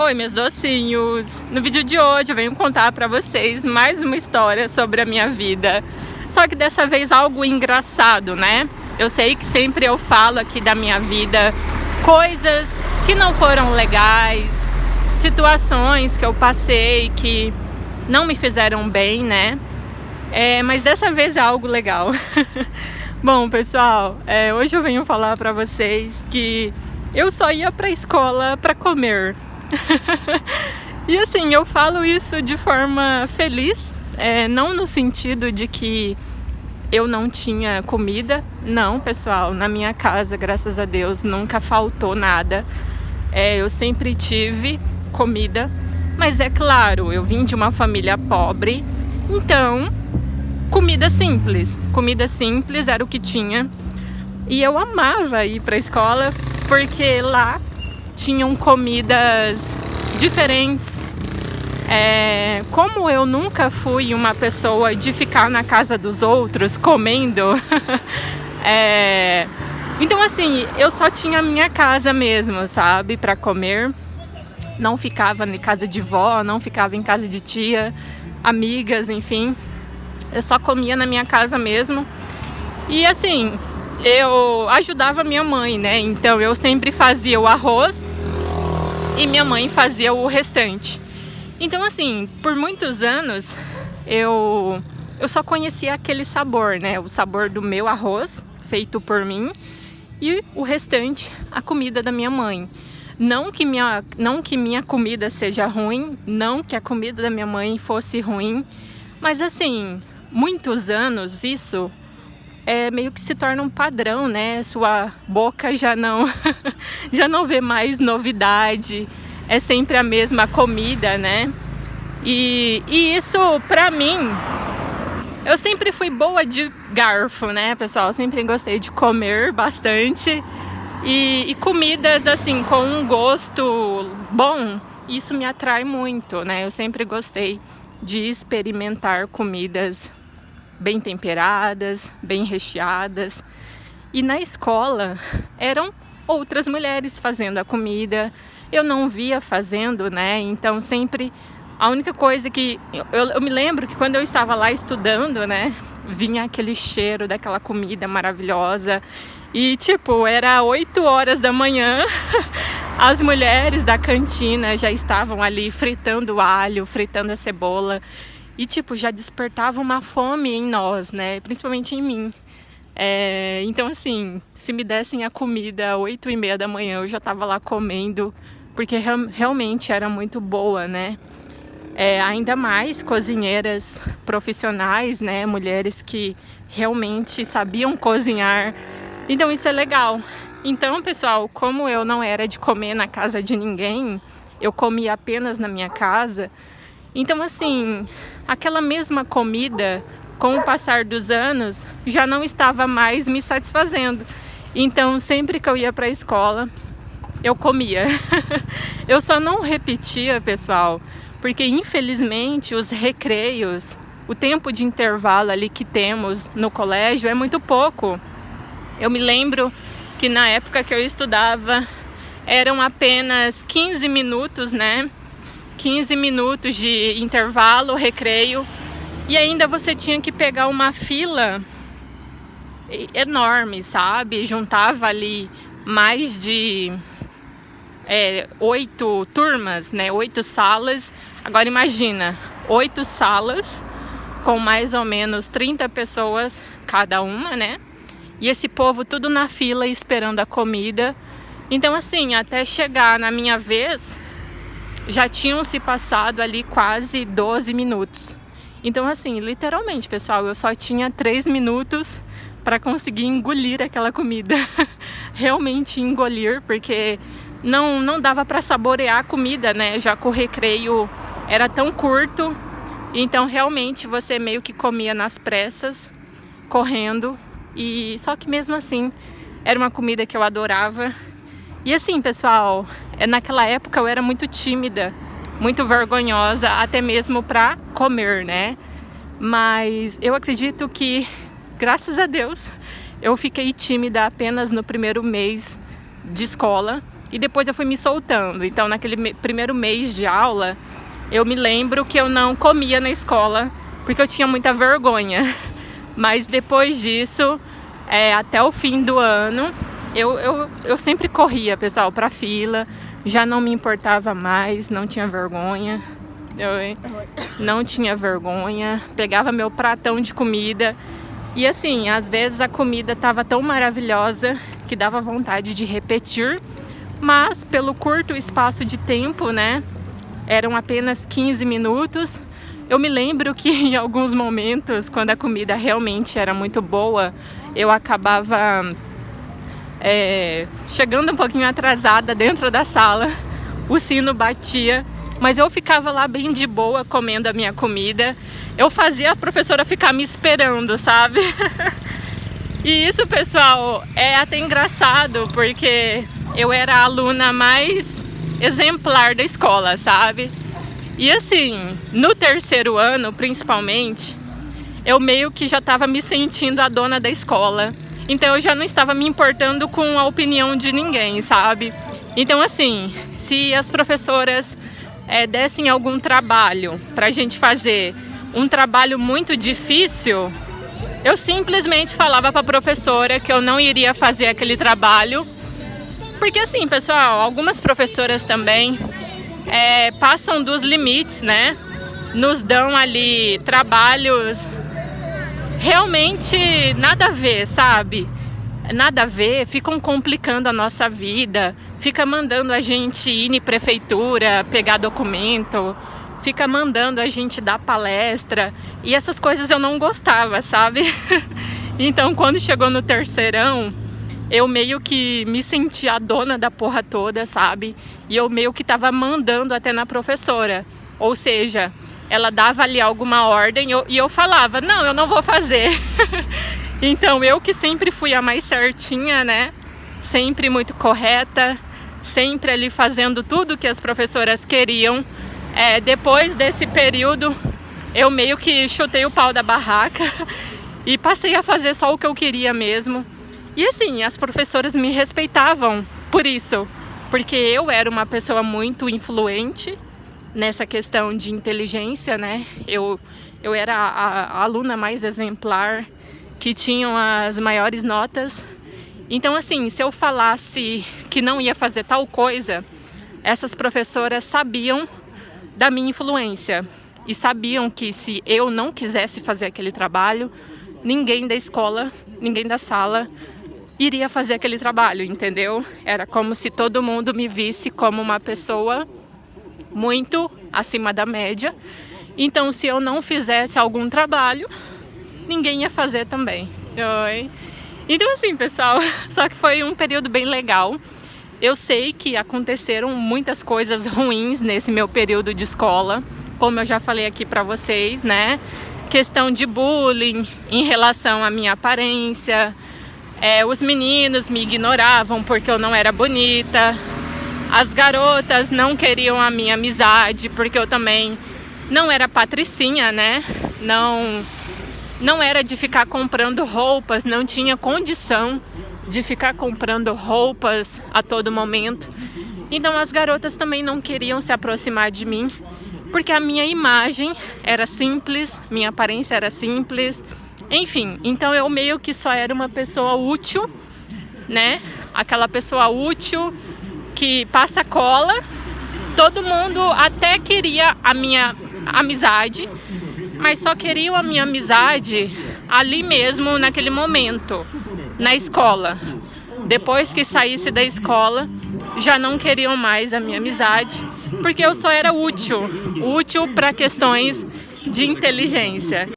Oi, meus docinhos! No vídeo de hoje eu venho contar pra vocês mais uma história sobre a minha vida. Só que dessa vez algo engraçado, né? Eu sei que sempre eu falo aqui da minha vida coisas que não foram legais, situações que eu passei que não me fizeram bem, né? Mas dessa vez é algo legal. Bom, pessoal, hoje eu venho falar pra vocês que eu só ia pra escola pra comer. E assim, eu falo isso de forma feliz, não no sentido de que eu não tinha comida. Não, pessoal, na minha casa, graças a Deus, nunca faltou nada. Eu sempre tive comida, mas é claro, eu vim de uma família pobre, então comida simples era o que tinha. E eu amava ir para a escola porque lá tinham comidas diferentes. Como eu nunca fui uma pessoa de ficar na casa dos outros comendo, então assim, eu só tinha a minha casa mesmo, sabe, para comer. Não ficava em casa de vó, não ficava em casa de tia, amigas, enfim. Eu só comia na minha casa mesmo. E assim, eu ajudava minha mãe, né? Então eu sempre fazia o arroz e minha mãe fazia o restante. Então assim, por muitos anos eu só conhecia aquele sabor, né? O sabor do meu arroz, feito por mim, e o restante, a comida da minha mãe. Não que minha comida seja ruim, não que a comida da minha mãe fosse ruim, mas assim, muitos anos isso meio que se torna um padrão, né? Sua boca já não vê mais novidade, é sempre a mesma comida, né? E isso, pra mim, eu sempre fui boa de garfo, né, pessoal? Eu sempre gostei de comer bastante. E comidas assim, com um gosto bom, isso me atrai muito, né? Eu sempre gostei de experimentar comidas bem temperadas, bem recheadas. E na escola eram outras mulheres fazendo a comida. Eu não via fazendo, né? Então sempre a única coisa que eu me lembro que quando eu estava lá estudando, né, vinha aquele cheiro daquela comida maravilhosa. E tipo, era 8 horas da manhã, as mulheres da cantina já estavam ali fritando o alho, fritando a cebola. E tipo, já despertava uma fome em nós, né? Principalmente em mim. Então assim, se me dessem a comida às 8h30 da manhã, eu já estava lá comendo, porque realmente era muito boa, né? Ainda mais cozinheiras profissionais, né? Mulheres que realmente sabiam cozinhar. Então isso é legal. Então, pessoal, como eu não era de comer na casa de ninguém, eu comia apenas na minha casa. Então assim, aquela mesma comida, com o passar dos anos, já não estava mais me satisfazendo. Então sempre que eu ia para a escola, eu comia. Eu só não repetia, pessoal, porque infelizmente os recreios, o tempo de intervalo ali que temos no colégio é muito pouco. Eu me lembro que na época que eu estudava eram apenas 15 minutos, né? 15 minutos de intervalo, recreio. E ainda você tinha que pegar uma fila enorme, sabe? Juntava ali mais de 8 turmas, né? 8 salas. Agora imagina, 8 salas com mais ou menos 30 pessoas cada uma, né? E esse povo tudo na fila esperando a comida. Então assim, até chegar na minha vez, já tinham se passado ali quase 12 minutos. Então assim, literalmente, pessoal, eu só tinha 3 minutos para conseguir engolir aquela comida. Realmente engolir, porque não dava para saborear a comida, né? Já que o recreio era tão curto. Então realmente você meio que comia nas pressas, correndo. E só que mesmo assim, era uma comida que eu adorava. E assim, pessoal, naquela época eu era muito tímida, muito vergonhosa, até mesmo para comer, né? Mas eu acredito que, graças a Deus, eu fiquei tímida apenas no primeiro mês de escola. e depois eu fui me soltando. Então naquele primeiro mês de aula, eu me lembro que eu não comia na escola porque eu tinha muita vergonha. Mas depois disso, até o fim do ano, eu sempre corria, pessoal, pra fila. Já não me importava mais, não tinha vergonha. Não tinha vergonha. Pegava meu pratão de comida. E assim, às vezes a comida estava tão maravilhosa que dava vontade de repetir. Mas pelo curto espaço de tempo, né? Eram apenas 15 minutos. Eu me lembro que em alguns momentos, quando a comida realmente era muito boa, eu acabava chegando um pouquinho atrasada dentro da sala. O sino batia, mas eu ficava lá bem de boa comendo a minha comida. Eu fazia a professora ficar me esperando, sabe? E isso, pessoal, é até engraçado, porque eu era a aluna mais exemplar da escola, sabe? E assim, no terceiro ano, principalmente, eu meio que já estava me sentindo a dona da escola. Então eu já não estava me importando com a opinião de ninguém, sabe? Então assim, se as professoras dessem algum trabalho pra gente fazer, um trabalho muito difícil, eu simplesmente falava pra professora que eu não iria fazer aquele trabalho. Porque assim, pessoal, algumas professoras também passam dos limites, né? Nos dão ali trabalhos realmente nada a ver, sabe? Nada a ver, ficam complicando a nossa vida, fica mandando a gente ir em prefeitura, pegar documento, fica mandando a gente dar palestra, e essas coisas eu não gostava, sabe? Então quando chegou no terceirão, eu meio que me senti a dona da porra toda, sabe? E eu meio que tava mandando até na professora, ou seja, ela dava ali alguma ordem e eu falava, não, eu não vou fazer. Então eu que sempre fui a mais certinha, né? Sempre muito correta, sempre ali fazendo tudo que as professoras queriam. Depois desse período, eu meio que chutei o pau da barraca e passei a fazer só o que eu queria mesmo. E assim, as professoras me respeitavam por isso, porque eu era uma pessoa muito influente nessa questão de inteligência, né? Eu era a aluna mais exemplar, que tinham as maiores notas. Então assim, se eu falasse que não ia fazer tal coisa, essas professoras sabiam da minha influência e sabiam que se eu não quisesse fazer aquele trabalho, ninguém da escola, ninguém da sala iria fazer aquele trabalho, entendeu? Era como se todo mundo me visse como uma pessoa muito acima da média. Então, se eu não fizesse algum trabalho, ninguém ia fazer também. Então assim, pessoal, só que foi um período bem legal. Eu sei que aconteceram muitas coisas ruins nesse meu período de escola, como eu já falei aqui pra vocês, né? Questão de bullying em relação à minha aparência. Os meninos me ignoravam porque eu não era bonita. As garotas não queriam a minha amizade porque eu também não era patricinha, né? Não era de ficar comprando roupas, não tinha condição de ficar comprando roupas a todo momento. Então as garotas também não queriam se aproximar de mim, porque a minha imagem era simples, minha aparência era simples. Enfim, então eu meio que só era uma pessoa útil, né? Aquela pessoa útil que passa cola. Todo mundo até queria a minha amizade, mas só queriam a minha amizade ali mesmo, naquele momento, na escola. Depois que saísse da escola, já não queriam mais a minha amizade, porque eu só era útil para questões de inteligência.